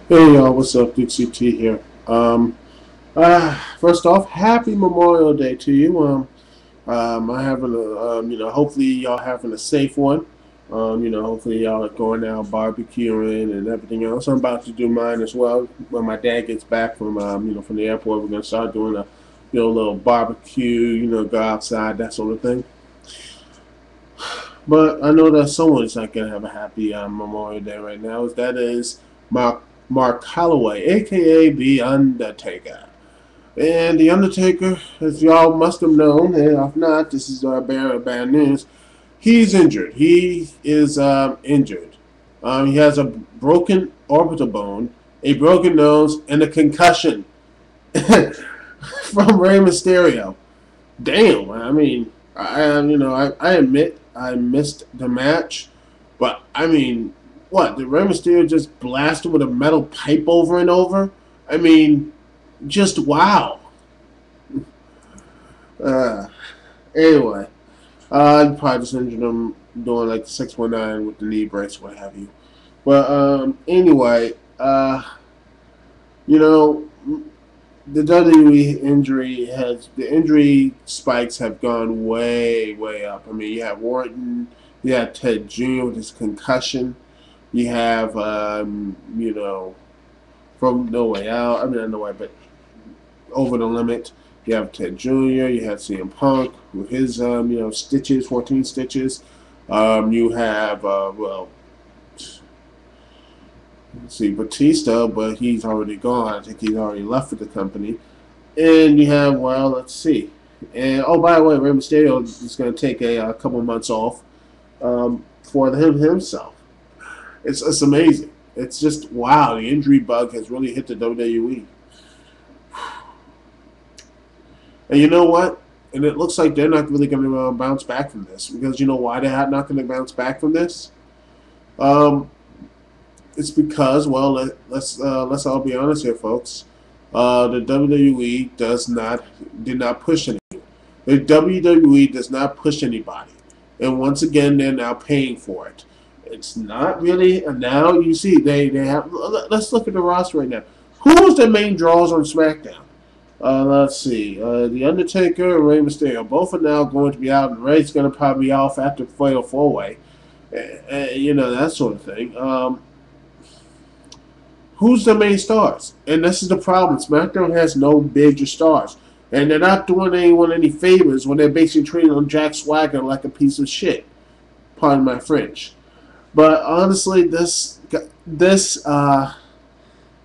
Hey y'all, what's up? Dixie T here. First off, happy Memorial Day to you. I having hopefully y'all having a safe one. Hopefully y'all are going out barbecuing and everything else. I'm about to do mine as well. When my dad gets back from, from the airport, we're gonna start doing a, little barbecue. Go outside, that sort of thing. But I know that someone's not gonna have a happy Memorial Day right now. That is Mark Calloway, aka the Undertaker. And the Undertaker, as y'all must have known, and if not, this is bad news. He's injured. He is injured. He has a broken orbital bone, a broken nose, and a concussion from Rey Mysterio. Damn. I mean, I admit I missed the match, but I mean, what did Rey Mysterio just blast him with a metal pipe over and over? I mean, just wow. Uh, anyway, I probably just injured him doing like the 619 with the knee brace, what have you. But anyway, you know, the WWE the injury spikes have gone way, way up. I mean, you have Orton, you have Ted Jr. with his concussion, you have, from No Way Out. I mean, not No Way, but Over the Limit. You have Ted Jr. You have CM Punk with his, stitches, 14 stitches. You have, let's see, Batista, but he's already gone. I think he's already left for the company. And you have, well, let's see. And, oh, by the way, Rey Mysterio is going to take a couple months off for him himself. It's amazing. It's just, wow, the injury bug has really hit the WWE. And you know what? And it looks like they're not really going to bounce back from this. Because you know why they're not going to bounce back from this? It's because, well, let's all be honest here, folks. The WWE did not push anything. The WWE does not push anybody, and once again, they're now paying for it. It's not really. And now you see they have. Let's look at the roster right now. Who was the main draws on SmackDown? Let's see. The Undertaker and Rey Mysterio both are now going to be out, and Rey's going to probably be off after Fatal 4-Way. That sort of thing. Who's the main stars? And this is the problem. SmackDown has no major stars. And they're not doing anyone any favors when they're basically treating on Jack Swagger like a piece of shit. Pardon my French. But honestly, this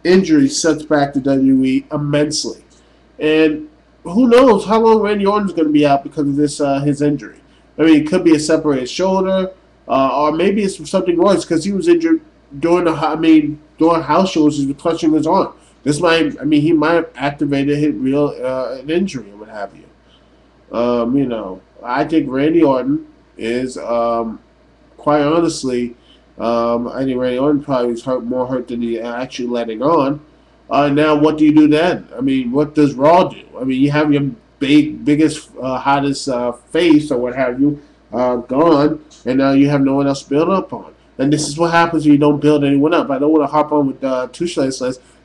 injury sets back the WWE immensely. And who knows how long Randy Orton's going to be out because of this his injury. I mean, it could be a separated shoulder, or maybe it's something worse because he was injured during during house shows. He was clutching his arm. He might have activated his real an injury or what have you. I think Randy Orton is quite honestly. I think Randy Orton probably was more hurt than he actually letting on. Now, what do you do then? I mean, what does Raw do? I mean, you have your biggest, hottest face or what have you gone, and now you have no one else to build up on. And this is what happens when you don't build anyone up. I don't want to hop on with Touche This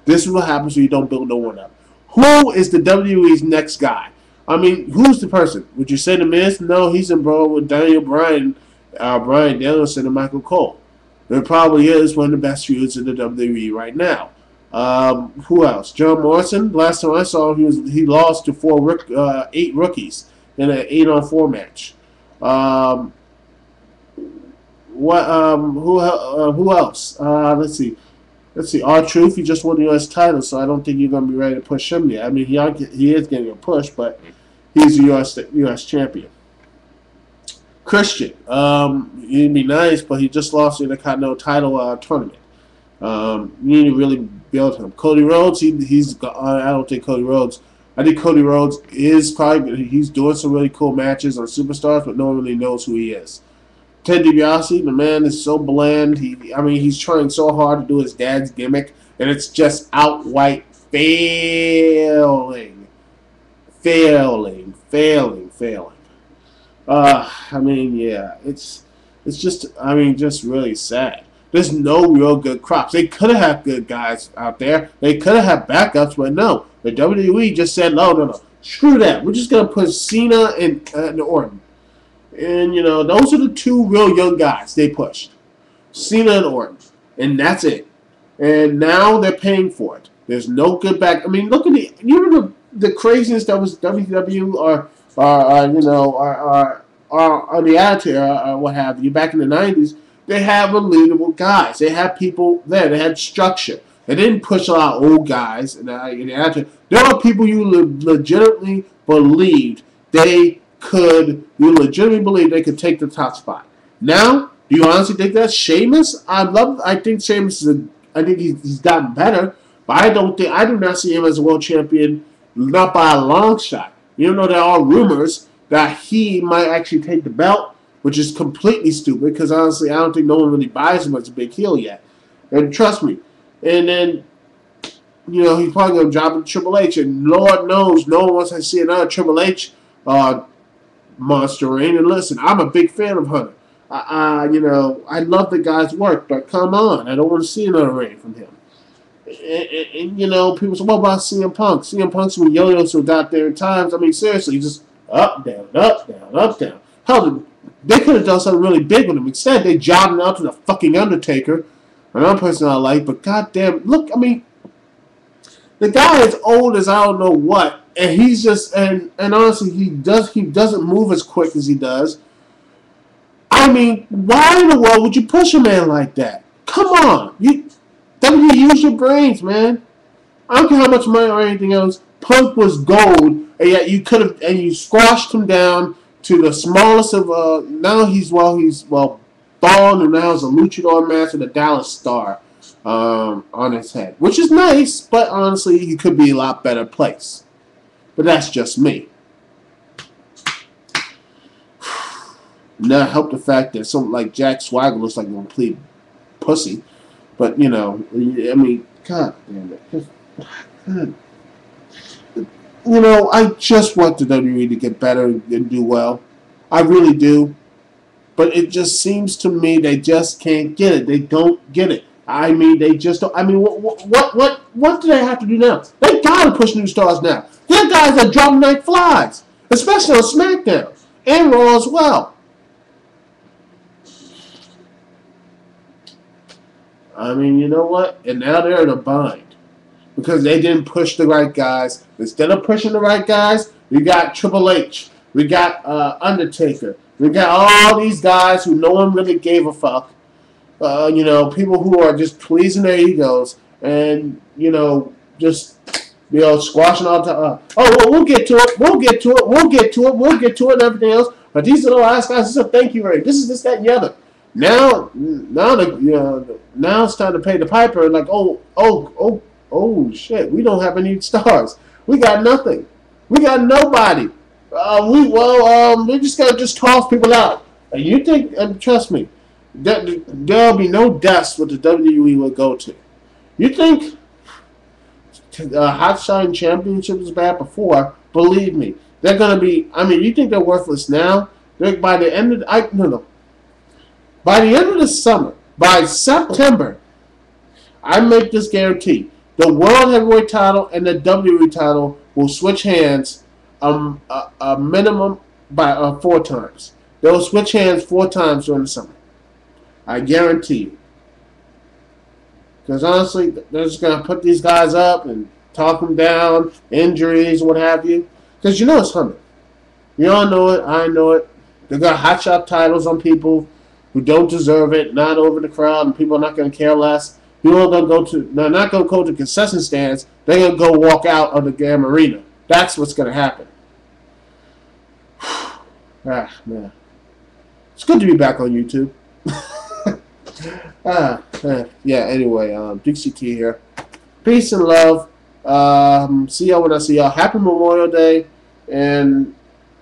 is what happens when you don't build no one up. Who is the WWE's next guy? I mean, who's the person? Would you say The Miz? No, he's in bro with Daniel Bryan, Bryan Danielson, and Michael Cole. There probably is one of the best feuds in the WWE right now. Who else? John Morrison. Last time I saw him, he lost to 8 rookies in an 8-on-4 match. Who else? Let's see. R-Truth. He just won the U.S. title, so I don't think you're going to be ready to push him yet. I mean, he is getting a push, but he's a U.S. champion. Christian. He'd be nice, but he just lost in the Continental title tournament. You need to really build him. Cody Rhodes, I don't think Cody Rhodes. I think Cody Rhodes he's doing some really cool matches on Superstars, but no one really knows who he is. Ted DiBiase, the man is so bland. He's trying so hard to do his dad's gimmick, and it's just outright failing. Yeah, it's just really sad. there's no real good crops. They could have had good guys out there. They could have had backups, but no. The WWE just said, no. Screw that. We're just going to put Cena and Orton. And, those are the two real young guys they pushed. Cena and Orton. And that's it. And now they're paying for it. There's no good back. I mean, look at the craziness that was WWE or the attitude or what have you back in the 90s. They have unbelievable guys. They had people there. They had structure. They didn't push a lot of old guys in the attitude. There were people you legitimately believed they could. You legitimately believed they could take the top spot. Now, do you honestly think that's Sheamus? I think Sheamus is I think he's gotten better, but I do not see him as a world champion, not by a long shot. Even though there are rumors that he might actually take the belt, which is completely stupid because honestly, I don't think no one really buys him as a big heel yet. And trust me. And then, he's probably going to drop it to Triple H, and Lord knows no one wants to see another Triple H monster reign. And listen, I'm a big fan of Hunter. I love the guy's work, but come on, I don't want to see another reign from him. And people say, what about CM Punk? CM Punk's been yo-yos out there at times. I mean, seriously, just up, down, up, down, up, down. Hell, they could have done something really big with him. Instead, they jobbed him out to the fucking Undertaker. Another person I like, but goddamn, look, I mean, the guy is old as I don't know what, and he's just, and honestly, he doesn't move as quick as he does. I mean, why in the world would you push a man like that? Come on, WWE, use your brains, man. I don't care how much money or anything else. Punk was gold, and yet you could have, and you squashed him down to the smallest of. Now he's bald, and now has a luchador mask with a Dallas star on his head, which is nice, but honestly, he could be a lot better placed. But that's just me. Now, help the fact that something like Jack Swagger looks like a complete pussy. But, I mean, God damn it. God. I just want the WWE to get better and do well. I really do. But it just seems to me they just can't get it. They don't get it. I mean, they just don't. I mean, what do they have to do now? They gotta push new stars now. They're guys that drop like flies, especially on SmackDown and Raw as well. I mean, you know what? And now they're in a bind because they didn't push the right guys. Instead of pushing the right guys, we got Triple H, we got Undertaker, we got all these guys who no one really gave a fuck. People who are just pleasing their egos and just squashing all the. We'll get to it. We'll get to it. We'll get to it. We'll get to it and everything else. But these are the last guys. This is a thank you rate. This is this, that, and the other. Now it's time to pay the piper. Like, oh shit, we don't have any stars. We got nothing. We got nobody. We're just gonna toss people out. And you think? And trust me, there'll be no dust what the WWE will go to. You think Hot Shine Championship was bad before? Believe me, they're gonna be. I mean, you think they're worthless now? By the end of By the end of the summer, by September, I make this guarantee: the World Heavyweight title and the WWE title will switch hands a minimum by 4 times. They'll switch hands 4 times during the summer. I guarantee you. Because honestly, they're just going to put these guys up and talk them down, injuries, what have you. Because it's coming. You all know it. I know it. They're going to hotshot titles on people who don't deserve it, not over the crowd, and people are not going to care less. People are going to they're not going to go to concession stands. They're going to go walk out of the damn arena. That's what's going to happen. Man. It's good to be back on YouTube. Yeah, anyway, Dixie T here. Peace and love. See y'all when I see y'all. Happy Memorial Day. And,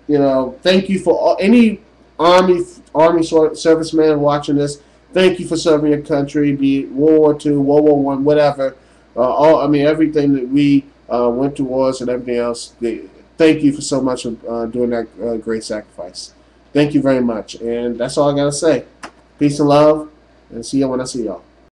thank you for any Army serviceman watching this. Thank you for serving your country, be it World War II, World War I, whatever. Everything that we went to wars and everything else. Thank you for so much for doing that great sacrifice. Thank you very much. And that's all I got to say. Peace and love. And see you when I see y'all.